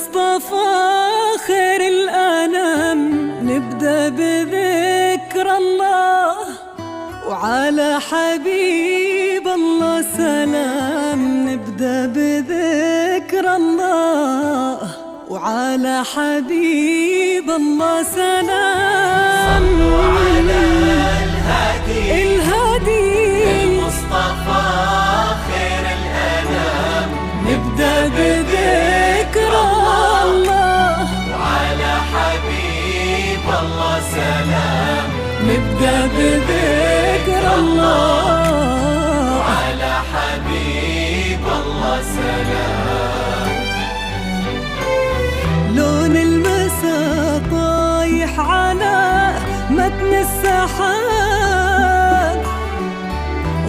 المصطفى خير الأنام، نبدأ بذكر الله وعلى حبيب الله سلام. نبدأ بذكر الله وعلى حبيب الله سلام. صلوا على الهادي المصطفى خير الأنام، نبدأ بذكر الله وعلى حبيب الله سلام. نبدأ بذكر الله وعلى حبيب الله سلام. لون المساء طايح على متن السحاب،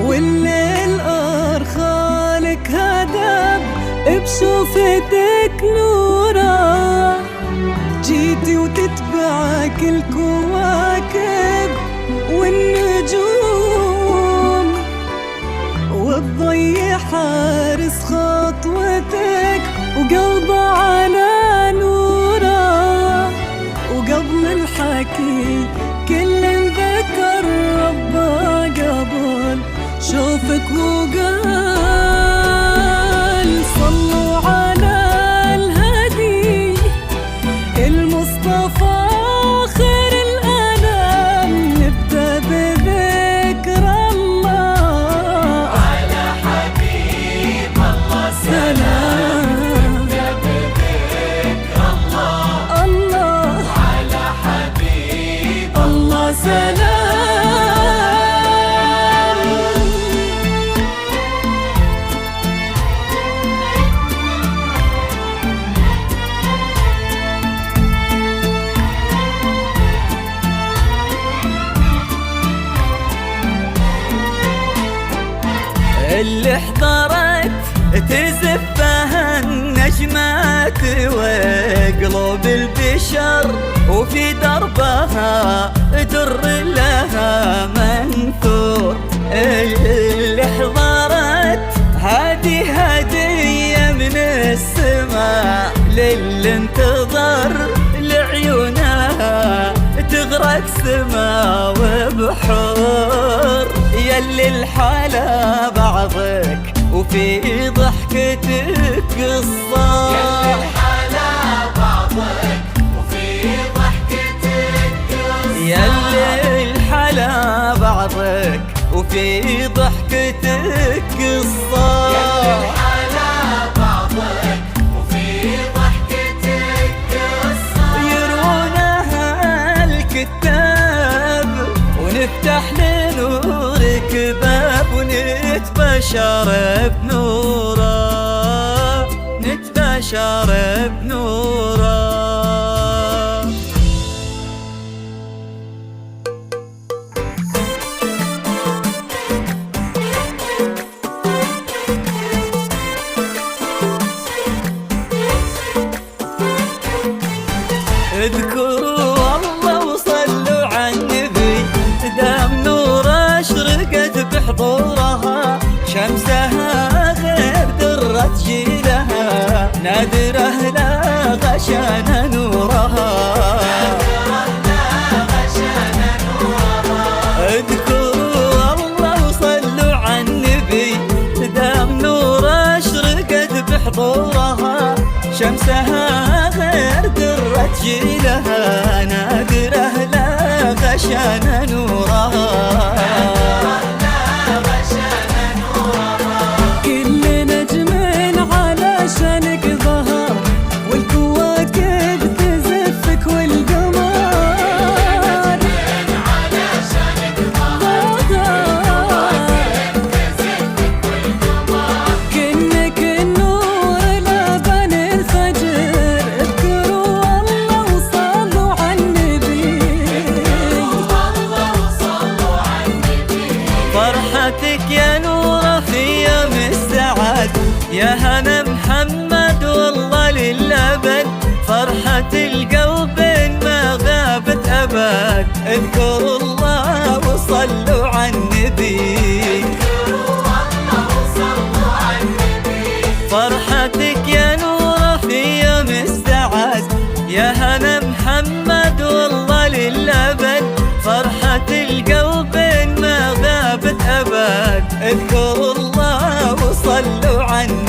والليل أرخالك هدب بشوفتك نورا. جيتي وتتبعك الكواكب والنجوم، والضي حارس خطوتك وقلبه على نورا. وقبل الحكي كل ذكر ربه قبل شوفك وقال صلوا على الهادي المصطفى خير الأنام. نبدأ بذكر الله على حبيب الله سلام. نبدأ بذكر الله على حبيب الله سلام. اللي حضرت تزفها النجمات وقلوب البشر، وفي دربها در لها منثور. اللي حضرت هذه هدية من السماء للي انتظر لعيونها تغرق سما وبحور. يلي الحالة بعضك وفي ضحكتك قصة، يلي الحلا بعضك وفي ضحكتك قصة. يلي الحلا بعضك وفي ضحكتك قصة. يلي الحلا بعضك وفي ضحكتك قصة. يرونها الكتاب ونفتح لنورك باب، ونتبشر بنوره، نتبشر بنوره. اذكروا الله وصلوا على النبي، دام نور اشرقت بحضورها. شمسها غير درة جيلها، نادره لا غشان نورها. اذكروا الله وصلوا على النبي، دام نور اشرقت بحضورها. شمسها غير درة جيلها، نادره لا غشان نورها. كل نجم علشانك ظهر، والكواكب تزفك والقمر علشانك ظهر، كأنك النور لبن الفجر. اذكروا الله وصلوا على النبي، الله وصلوا على النبي. فرحتك يا نورة في يوم السعد، يا هنا محمد والله للأبد. فرحة القلب ما غابت أبد. اذكروا الله وصلوا على النبي، فرحتك يا نورة في يوم السعد. يا هنا محمد والله للأبد، فرحة القلب ما غابت أبد. اذكروا الله وصلوا على النبي.